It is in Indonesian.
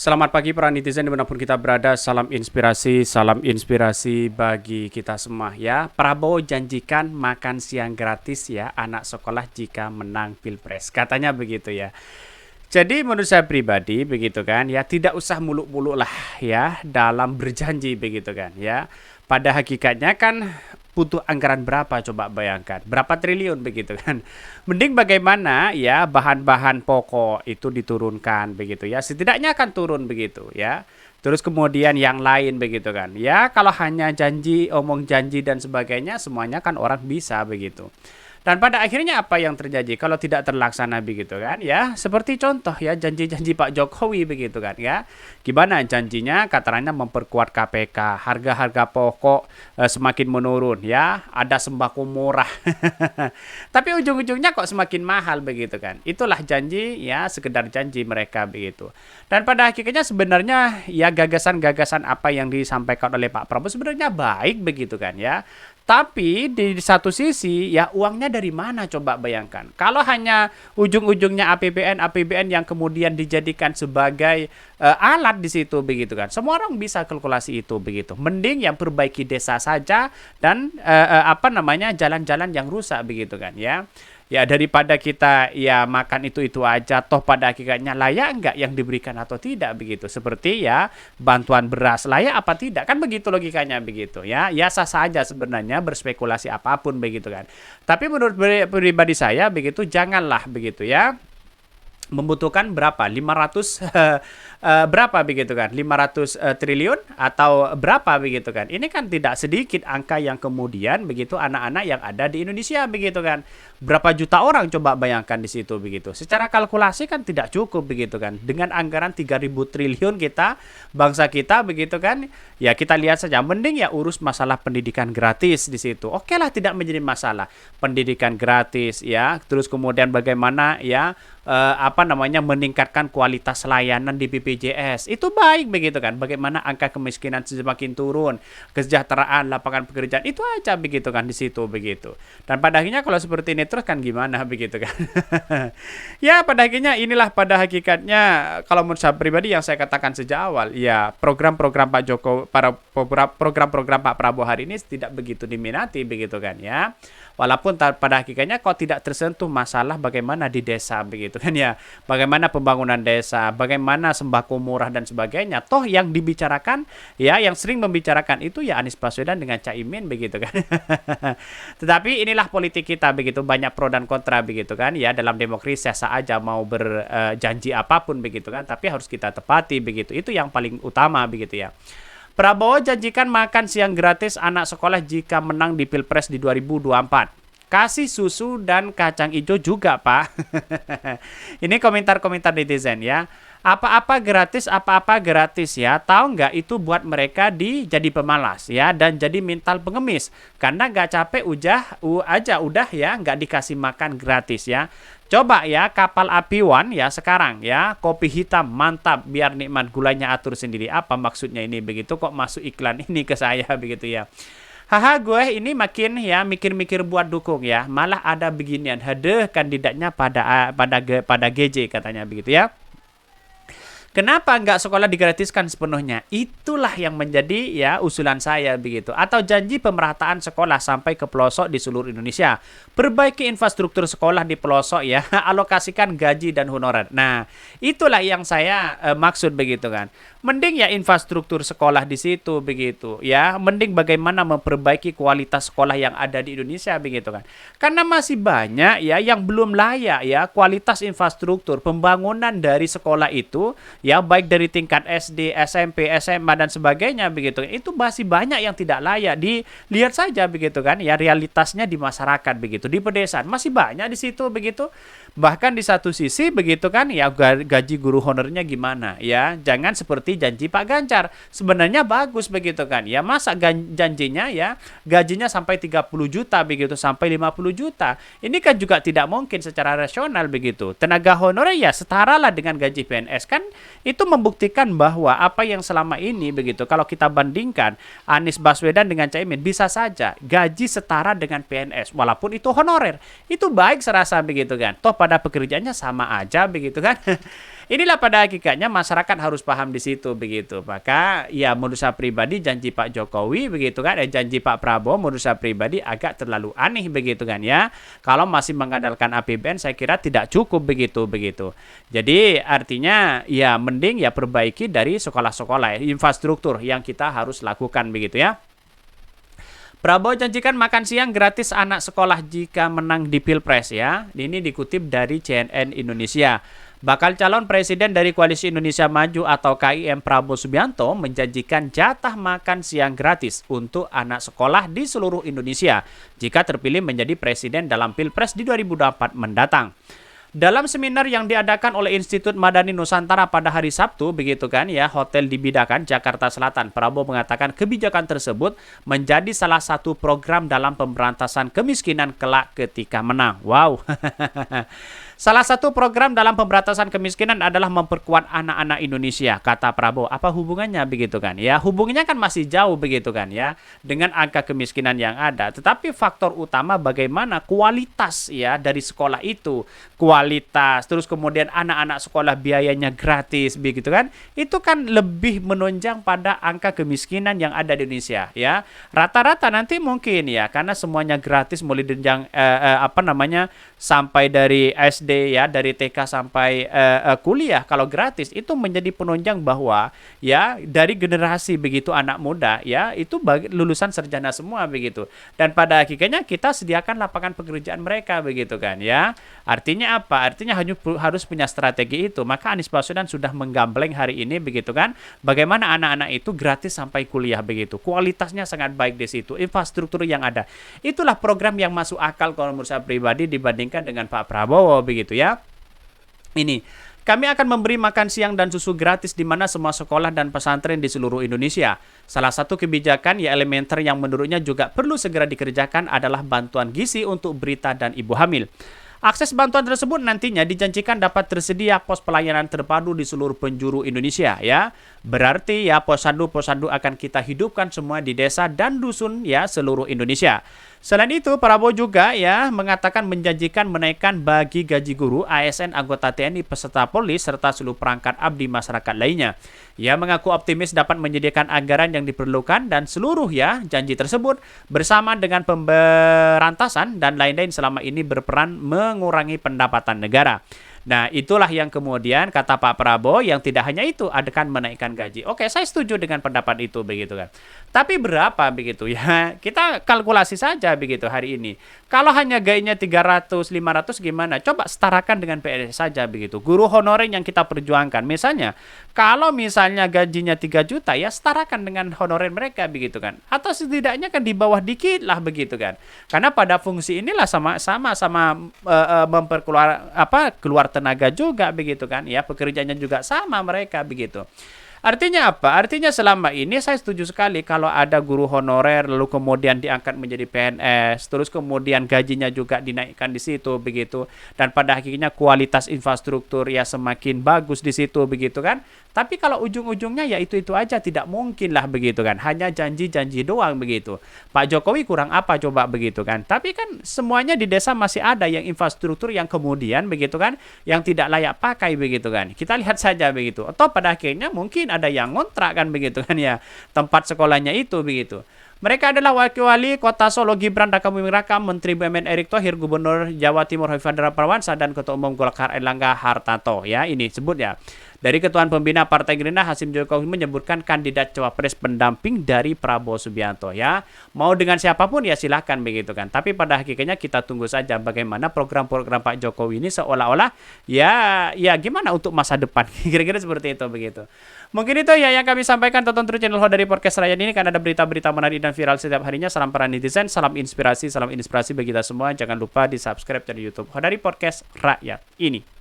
Selamat pagi para netizen dimanapun kita berada, salam inspirasi bagi kita semua ya. Prabowo janjikan makan siang gratis ya anak sekolah jika menang Pilpres, katanya begitu ya. Jadi menurut saya pribadi begitu kan ya, tidak usah muluk-muluk lah ya dalam berjanji begitu kan ya. Pada hakikatnya kan butuh anggaran berapa coba bayangkan, berapa triliun begitu kan. Mending bagaimana ya bahan-bahan pokok itu diturunkan begitu ya. Setidaknya akan turun begitu ya. Terus kemudian yang lain begitu kan. Ya kalau hanya janji, omong janji dan sebagainya semuanya kan orang bisa begitu. Dan pada akhirnya apa yang terjadi kalau tidak terlaksana begitu kan ya, seperti contoh ya janji-janji Pak Jokowi begitu kan ya. Gimana janjinya, katanya memperkuat KPK, harga-harga pokok semakin menurun ya, ada sembako murah. Tapi ujung-ujungnya kok semakin mahal begitu kan. Itulah janji ya, sekedar janji mereka begitu. Dan pada akhirnya sebenarnya ya gagasan-gagasan apa yang disampaikan oleh Pak Prabowo sebenarnya baik begitu kan ya. Tapi di satu sisi ya uangnya dari mana coba bayangkan. Kalau hanya ujung-ujungnya APBN yang kemudian dijadikan sebagai alat di situ begitu kan. Semua orang bisa kalkulasi itu begitu. Mending yang perbaiki desa saja dan jalan-jalan yang rusak begitu kan ya. Ya daripada kita ya makan itu aja, toh pada hakikatnya layak enggak yang diberikan atau tidak begitu. Seperti ya bantuan beras layak apa tidak, kan begitu logikanya begitu ya. Ya sah saja sebenarnya berspekulasi apapun begitu kan. Tapi menurut pribadi saya begitu janganlah begitu ya membutuhkan berapa? 500 berapa begitu kan? 500 triliun atau berapa begitu kan? Ini kan tidak sedikit angka yang kemudian begitu anak-anak yang ada di Indonesia begitu kan. Berapa juta orang coba bayangkan di situ begitu. Secara kalkulasi kan tidak cukup begitu kan. Dengan anggaran 3.000 triliun kita, bangsa kita begitu kan. Ya kita lihat saja, mending ya urus masalah pendidikan gratis di situ. Oke lah, tidak menjadi masalah. Pendidikan gratis ya. Terus kemudian bagaimana ya meningkatkan kualitas layanan di BPJS. Itu baik begitu kan. Bagaimana angka kemiskinan semakin turun, kesejahteraan, lapangan pekerjaan, itu aja begitu kan di situ begitu. Dan pada akhirnya kalau seperti ini terus kan gimana begitu kan. Ya pada akhirnya inilah pada hakikatnya kalau menurut saya pribadi yang saya katakan sejak awal, ya program-program Pak Jokowi, program-program Pak Prabowo hari ini tidak begitu diminati begitu kan ya. Walaupun pada hakikatnya kok tidak tersentuh masalah bagaimana di desa begitu kan ya. Bagaimana pembangunan desa, bagaimana sembako murah dan sebagainya. Toh yang dibicarakan ya, yang sering membicarakan itu ya Anies Baswedan dengan Caimin begitu kan. Tetapi inilah politik kita begitu, banyak pro dan kontra begitu kan ya. Dalam demokrasi sah aja mau berjanji apapun begitu kan, tapi harus kita tepati begitu. Itu yang paling utama begitu ya. Prabowo janjikan makan siang gratis anak sekolah jika menang di Pilpres di 2024. Kasih susu dan kacang hijau juga, Pak. Ini komentar-komentar netizen ya. Apa-apa gratis ya. Tahu nggak itu buat mereka jadi pemalas ya dan jadi mental pengemis. Karena nggak capek aja udah ya nggak dikasih makan gratis ya. Coba ya kapal api One ya sekarang ya, kopi hitam mantap biar nikmat, gulanya atur sendiri. Apa maksudnya ini begitu, kok masuk iklan ini ke saya begitu ya. Haha, gue ini makin ya mikir-mikir buat dukung ya. Malah ada beginian, hadeh kandidatnya pada GJ katanya begitu ya. Kenapa nggak sekolah digratiskan sepenuhnya? Itulah yang menjadi ya usulan saya begitu. Atau janji pemerataan sekolah sampai ke pelosok di seluruh Indonesia. Perbaiki infrastruktur sekolah di pelosok ya. Alokasikan gaji dan honorer. Nah, itulah yang saya maksud begitu kan. Mending ya infrastruktur sekolah di situ begitu ya. Mending bagaimana memperbaiki kualitas sekolah yang ada di Indonesia begitu kan. Karena masih banyak ya yang belum layak ya kualitas infrastruktur pembangunan dari sekolah itu. Ya baik dari tingkat SD, SMP, SMA dan sebagainya begitu. Itu masih banyak yang tidak layak. Dilihat saja begitu kan ya realitasnya di masyarakat begitu, di pedesaan masih banyak di situ begitu. Bahkan di satu sisi begitu kan ya gaji guru honornya gimana ya. Jangan seperti janji Pak Ganjar. Sebenarnya bagus begitu kan. Ya masa janjinya ya gajinya sampai 30 juta begitu sampai 50 juta. Ini kan juga tidak mungkin secara rasional begitu. Tenaga honorer ya setara lah dengan gaji PNS kan. Itu membuktikan bahwa apa yang selama ini begitu kalau kita bandingkan Anies Baswedan dengan Caimin bisa saja gaji setara dengan PNS walaupun itu honorer. Itu baik serasa begitu kan. Toh pada pekerjaannya sama aja begitu kan. Inilah pada hakikatnya masyarakat harus paham di situ begitu. Maka ya menurut saya pribadi janji Pak Jokowi begitu kan, janji Pak Prabowo menurut saya pribadi agak terlalu aneh begitu kan ya. Kalau masih mengandalkan APBN saya kira tidak cukup begitu. Jadi artinya ya mending ya perbaiki dari sekolah-sekolah, infrastruktur yang kita harus lakukan begitu ya. Prabowo janjikan makan siang gratis anak sekolah jika menang di Pilpres ya. Ini dikutip dari CNN Indonesia. Bakal calon presiden dari Koalisi Indonesia Maju atau KIM Prabowo Subianto menjanjikan jatah makan siang gratis untuk anak sekolah di seluruh Indonesia jika terpilih menjadi presiden dalam Pilpres di 2024 mendatang. Dalam seminar yang diadakan oleh Institut Madani Nusantara pada hari Sabtu, begitu kan ya, Hotel di Bidakan, Jakarta Selatan, Prabowo mengatakan kebijakan tersebut menjadi salah satu program dalam pemberantasan kemiskinan kelak ketika menang. Wow. Salah satu program dalam pemberantasan kemiskinan adalah memperkuat anak-anak Indonesia, kata Prabowo. Apa hubungannya begitu kan? Ya, hubungannya kan masih jauh begitu kan ya, dengan angka kemiskinan yang ada. Tetapi faktor utama bagaimana kualitas ya dari sekolah itu, kualitas, terus kemudian anak-anak sekolah biayanya gratis begitu kan? Itu kan lebih menunjang pada angka kemiskinan yang ada di Indonesia ya. Rata-rata nanti mungkin ya karena semuanya gratis mulai jenjang sampai dari SD ya, dari TK sampai kuliah kalau gratis itu menjadi penunjang bahwa ya dari generasi begitu anak muda ya itu lulusan sarjana semua begitu. Dan pada hakikatnya kita sediakan lapangan pekerjaan mereka begitu kan ya. Artinya apa? Artinya harus punya strategi itu. Maka Anies Baswedan sudah menggambleng hari ini begitu kan. Bagaimana anak-anak itu gratis sampai kuliah begitu. Kualitasnya sangat baik di situ. Infrastruktur yang ada. Itulah program yang masuk akal kalau menurut saya pribadi dibandingkan dengan Pak Prabowo begitu ya. Ini kami akan memberi makan siang dan susu gratis di mana semua sekolah dan pesantren di seluruh Indonesia. Salah satu kebijakan ya elementer yang menurutnya juga perlu segera dikerjakan adalah bantuan gizi untuk berita dan ibu hamil. Akses bantuan tersebut nantinya dijanjikan dapat tersedia pos pelayanan terpadu di seluruh penjuru Indonesia ya. Berarti ya posyandu akan kita hidupkan semua di desa dan dusun ya seluruh Indonesia. Selain itu, Prabowo juga ya mengatakan menjanjikan menaikkan bagi gaji guru, ASN, anggota TNI, peserta Polri, serta seluruh perangkat abdi masyarakat lainnya. Ia mengaku optimis dapat menyediakan anggaran yang diperlukan dan seluruh ya janji tersebut bersama dengan pemberantasan dan lain-lain selama ini berperan mengurangi pendapatan negara. Nah, itulah yang kemudian kata Pak Prabowo yang tidak hanya itu akan menaikkan gaji. Oke, saya setuju dengan pendapat itu begitu kan. Tapi berapa begitu ya? Kita kalkulasi saja begitu hari ini. Kalau hanya gajinya 300, 500 gimana? Coba setarakan dengan PNS saja begitu. Guru honorer yang kita perjuangkan. Misalnya, kalau misalnya gajinya 3 juta ya setarakan dengan honorer mereka begitu kan. Atau setidaknya kan di bawah dikit lah begitu kan. Karena pada fungsi inilah sama-sama keluar tenaga juga begitu kan ya, pekerjaannya juga sama mereka begitu. Artinya apa? Artinya selama ini saya setuju sekali kalau ada guru honorer lalu kemudian diangkat menjadi PNS, terus kemudian gajinya juga dinaikkan di situ begitu. Dan pada akhirnya kualitas infrastruktur ya semakin bagus di situ begitu kan. Tapi kalau ujung-ujungnya ya itu aja tidak mungkin lah begitu kan. Hanya janji-janji doang begitu. Pak Jokowi kurang apa coba begitu kan. Tapi kan semuanya di desa masih ada yang infrastruktur yang kemudian begitu kan, yang tidak layak pakai begitu kan. Kita lihat saja begitu. Atau pada akhirnya mungkin ada yang ngontrak kan begitu kan ya, tempat sekolahnya itu begitu. Mereka adalah Wakil Wali Kota Solo Gibran Rakabuming Raka, Menteri BUMN Erick Thohir, Gubernur Jawa Timur Hovifa Prawansa, dan Ketua Umum Golkar Erlangga Hartarto. Ya, ini sebut ya. Dari Ketua Pembina Partai Gerindra Hasyim Jokowi menyebutkan kandidat cawapres pendamping dari Prabowo Subianto ya. Mau dengan siapapun ya silahkan begitu kan. Tapi pada hakikatnya kita tunggu saja bagaimana program-program Pak Jokowi ini seolah-olah ya gimana untuk masa depan. Kira-kira seperti itu begitu. Mungkin itu ya yang kami sampaikan. Tonton terus channel Hodari Podcast Rakyat ini kan ada berita-berita menarik dan viral setiap harinya. Salam para netizen, salam inspirasi bagi kita semua. Jangan lupa di subscribe channel YouTube Hodari Podcast Rakyat ini.